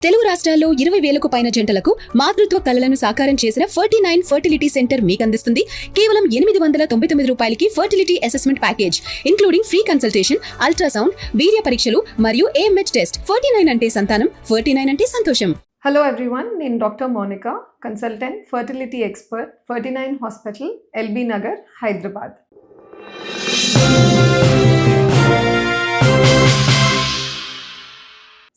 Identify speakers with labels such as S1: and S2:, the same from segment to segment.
S1: తెలుగు రాష్ట్రాల్లో 20,000కు పైన జంటలకు మాతృత్వ కలలను సాకారం చేసిన 49 ఫర్టిలిటీ సెంటర్ మీకు అందిస్తుంది కేవలం 899 రూపాయలకి fertility assessment package including free consultation, ultrasound, వీర్య పరీక్షలు మరియు AMH టెస్ట్. 49 అంటే సంతానం, 49 అంటే సంతోషం.
S2: హలో ఎవ్రీవన్, నేను doctor Monica, consultant, fertility expert, 49 hospital, LB Nagar, Hyderabad.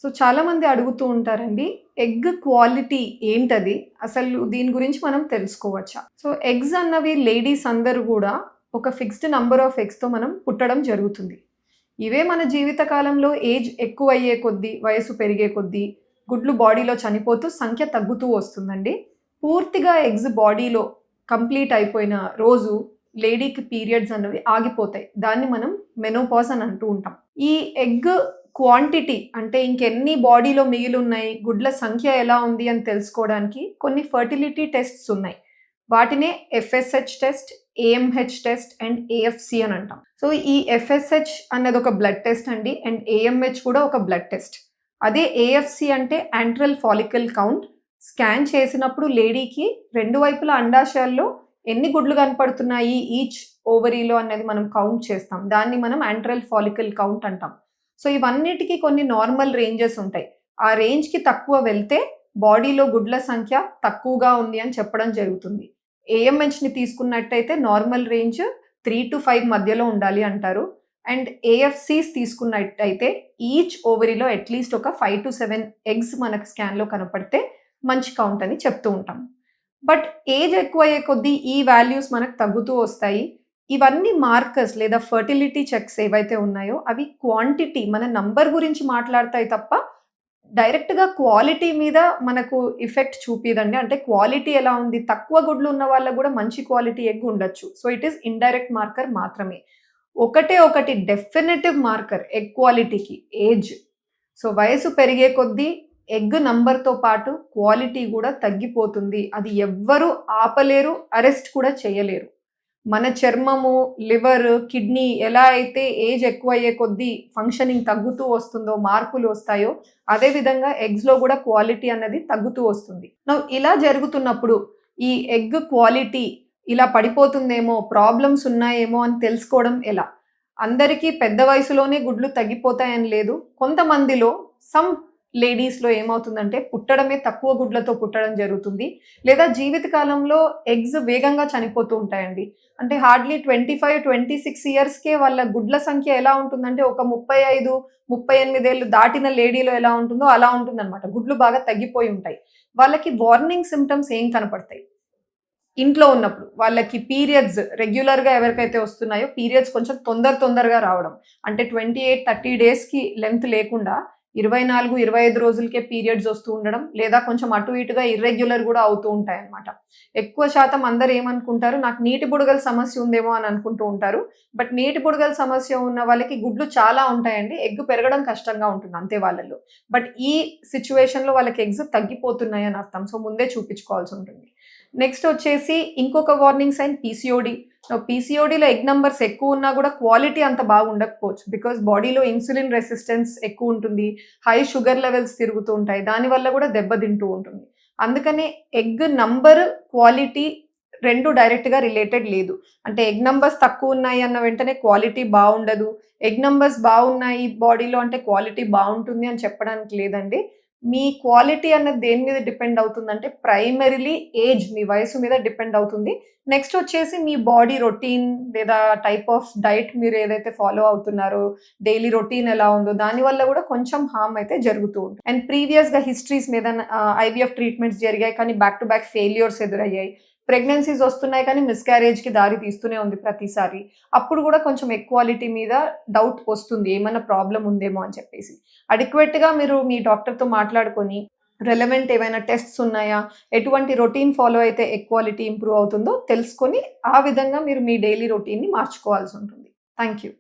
S2: So చాలామంది అడుగుతూ ఉంటారండి, ఎగ్ క్వాలిటీ ఏంటది, అసలు దీని గురించి మనం తెలుసుకోవచ్చా? సో ఎగ్స్ అన్నవి లేడీస్ అందరూ కూడా ఒక ఫిక్స్డ్ నంబర్ ఆఫ్ ఎగ్స్తో మనం పుట్టడం జరుగుతుంది. ఇవే మన జీవిత కాలంలో ఏజ్ ఎక్కువ అయ్యే కొద్దీ, వయసు పెరిగే కొద్దీ గుడ్లు బాడీలో చనిపోతూ సంఖ్య తగ్గుతూ వస్తుందండి. పూర్తిగా ఎగ్స్ బాడీలో కంప్లీట్ అయిపోయిన రోజు లేడీకి పీరియడ్స్ అన్నవి ఆగిపోతాయి. దాన్ని మనం మెనోపాజ్ అని అంటూ ఉంటాం. ఈ ఎగ్ క్వాంటిటీ అంటే ఇంకెన్ని బాడీలో మిగిలి ఉన్నాయి, గుడ్ల సంఖ్య ఎలా ఉంది అని తెలుసుకోవడానికి కొన్ని ఫర్టిలిటీ టెస్ట్స్ ఉన్నాయి. వాటినే FSH test, AMH test and AFC అని అంటాం. సో ఈ FSH అన్నది ఒక బ్లడ్ టెస్ట్ అండి, అండ్ AMH కూడా ఒక బ్లడ్ టెస్ట్. అదే AFC అంటే యాంట్రల్ ఫాలికల్ కౌంట్. స్కాన్ చేసినప్పుడు లేడీకి రెండు వైపుల అండాశయాల్లో ఎన్ని గుడ్లు కనపడుతున్నాయి ఈచ్ ఓవరీలో అనేది మనం కౌంట్ చేస్తాం. దాన్ని మనం యాంట్రల్ ఫాలికల్ కౌంట్ అంటాం. సో ఇవన్నిటికీ కొన్ని నార్మల్ రేంజెస్ ఉంటాయి. ఆ రేంజ్కి తక్కువ వెళ్తే బాడీలో గుడ్ల సంఖ్య తక్కువగా ఉంది అని చెప్పడం జరుగుతుంది. AMHని తీసుకున్నట్టయితే నార్మల్ రేంజ్ 3 to 5 మధ్యలో ఉండాలి అంటారు. అండ్ AFCs తీసుకున్నట్టయితే ఈచ్ ఓవరీలో అట్లీస్ట్ ఒక 5 to 7 ఎగ్స్ మనకు స్కాన్లో కనపడితే మంచి కౌంట్ అని చెప్తూ ఉంటాం. బట్ ఏజ్ ఎక్కువ అయ్యే కొద్దీ ఈ వాల్యూస్ మనకు తగ్గుతూ వస్తాయి. ఇవన్నీ మార్కర్స్ లేదా ఫర్టిలిటీ చెక్స్ ఏవైతే ఉన్నాయో అవి క్వాంటిటీ, మన నంబర్ గురించి మాట్లాడతాయి తప్ప డైరెక్ట్గా క్వాలిటీ మీద మనకు ఎఫెక్ట్ చూపిదండి. అంటే క్వాలిటీ ఎలా ఉంది, తక్కువ గుడ్లు ఉన్న వాళ్ళకు కూడా మంచి క్వాలిటీ ఎగ్ ఉండొచ్చు. So it is indirect marker మాత్రమే. ఒకటి డెఫినెటివ్ మార్కర్ ఎగ్ క్వాలిటీకి ఏజ్. సో వయసు పెరిగే కొద్దీ ఎగ్ నంబర్తో పాటు క్వాలిటీ కూడా తగ్గిపోతుంది. అది ఎవ్వరూ ఆపలేరు, అరెస్ట్ కూడా చేయలేరు. మన చర్మము, లివర్, కిడ్నీ ఎలా అయితే ఏజ్ ఎక్కువ అయ్యే కొద్దీ ఫంక్షనింగ్ తగ్గుతూ వస్తుందో, మార్పులు వస్తాయో, అదేవిధంగా ఎగ్స్లో కూడా క్వాలిటీ అన్నది తగ్గుతూ వస్తుంది. ఇలా జరుగుతున్నప్పుడు ఈ ఎగ్ క్వాలిటీ ఇలా పడిపోతుందేమో, ప్రాబ్లమ్స్ ఉన్నాయేమో అని తెలుసుకోవడం ఎలా? అందరికీ పెద్ద వయసులోనే గుడ్లు తగ్గిపోతాయని లేదు. కొంతమందిలో సమ్ లేడీస్లో ఏమవుతుందంటే పుట్టడమే తక్కువ గుడ్లతో పుట్టడం జరుగుతుంది, లేదా జీవితకాలంలో ఎగ్స్ వేగంగా చనిపోతూ ఉంటాయండి. అంటే హార్డ్లీ 25-26 ఇయర్స్కే వాళ్ళ గుడ్ల సంఖ్య ఎలా ఉంటుందంటే ఒక 35-38 ఏళ్ళు దాటిన లేడీలో ఎలా ఉంటుందో అలా ఉంటుందన్నమాట. గుడ్లు బాగా తగ్గిపోయి ఉంటాయి. వాళ్ళకి వార్నింగ్ సిమ్టమ్స్ ఏం కనపడతాయి? ఇంట్లో ఉన్నప్పుడు వాళ్ళకి పీరియడ్స్ రెగ్యులర్గా ఎవరికైతే వస్తున్నాయో పీరియడ్స్ కొంచెం తొందరగా రావడం. అంటే 28-30 డేస్కి లెంత్ లేకుండా 24-25 రోజులకే పీరియడ్స్ వస్తూ ఉండడం, లేదా కొంచెం అటు ఇటుగా ఇర్రెగ్యులర్ కూడా అవుతూ ఉంటాయి అన్నమాట. ఎక్కువ శాతం అందరు ఏమనుకుంటారు, నాకు నీటి బుడగల సమస్య ఉందేమో అని అనుకుంటూ ఉంటారు. బట్ నీటి బుడగల సమస్య ఉన్న వాళ్ళకి గుడ్లు చాలా ఉంటాయండి, ఎగ్ పెరగడం కష్టంగా ఉంటుంది అంతే వాళ్ళలో. బట్ ఈ సిచ్యువేషన్లో వాళ్ళకి ఎగ్స్ తగ్గిపోతున్నాయి అని అర్థం. సో ముందే చూపించుకోవాల్సి ఉంటుంది. నెక్స్ట్ వచ్చేసి ఇంకొక వార్నింగ్ సైన్ PCOD. PCODలో ఎగ్ నంబర్స్ ఎక్కువ ఉన్నా కూడా క్వాలిటీ అంత బాగా ఉండకపోవచ్చు. బికాస్ బాడీలో ఇన్సులిన్ రెసిస్టెన్స్ ఎక్కువ ఉంటుంది, హై షుగర్ లెవెల్స్ తిరుగుతూ ఉంటాయి, దానివల్ల కూడా దెబ్బతింటూ ఉంటుంది. అందుకనే ఎగ్ నంబర్, క్వాలిటీ రెండు డైరెక్ట్గా రిలేటెడ్ లేదు. అంటే ఎగ్ నంబర్స్ తక్కువ ఉన్నాయి అన్న వెంటనే క్వాలిటీ బాగుండదు, ఎగ్ నంబర్స్ బాగున్నాయి బాడీలో అంటే క్వాలిటీ బాగుంటుంది అని చెప్పడానికి లేదండి. మీ క్వాలిటీ అన్నది దేని మీద డిపెండ్ అవుతుందంటే ప్రైమరీలీ ఏజ్, మీ వయసు మీద డిపెండ్ అవుతుంది. నెక్స్ట్ వచ్చేసి మీ బాడీ రొటీన్ లేదా టైప్ ఆఫ్ డైట్ మీరు ఏదైతే ఫాలో అవుతున్నారో, డైలీ రొటీన్ ఎలా ఉందో దానివల్ల కూడా కొంచెం హార్మ్ అయితే జరుగుతూ ఉంటుంది. అండ్ ప్రీవియస్గా హిస్టరీస్ మీద IVF ట్రీట్మెంట్స్ జరిగాయి కానీ బ్యాక్ టు బ్యాక్ ఫెయిల్యూర్స్ ఎదురయ్యాయి. ప్రెగ్నెన్సీస్ వస్తున్నాయి కానీ మిస్క్యారేజ్కి దారి తీస్తూనే ఉంది ప్రతిసారి. అప్పుడు కూడా కొంచెం ఈక్వాలిటీ మీద డౌట్ వస్తుంది, ఏమైనా ప్రాబ్లం ఉందేమో అని చెప్పేసి. అడిక్వేట్గా మీరు మీ డాక్టర్తో మాట్లాడుకొని రెలవెంట్ ఏవైనా టెస్ట్స్ ఉన్నాయా, ఎటువంటి రొటీన్ ఫాలో అయితే ఈక్వాలిటీ ఇంప్రూవ్ అవుతుందో తెలుసుకొని ఆ విధంగా మీరు మీ డైలీ రొటీన్ని మార్చుకోవాల్సి ఉంటుంది. Thank you.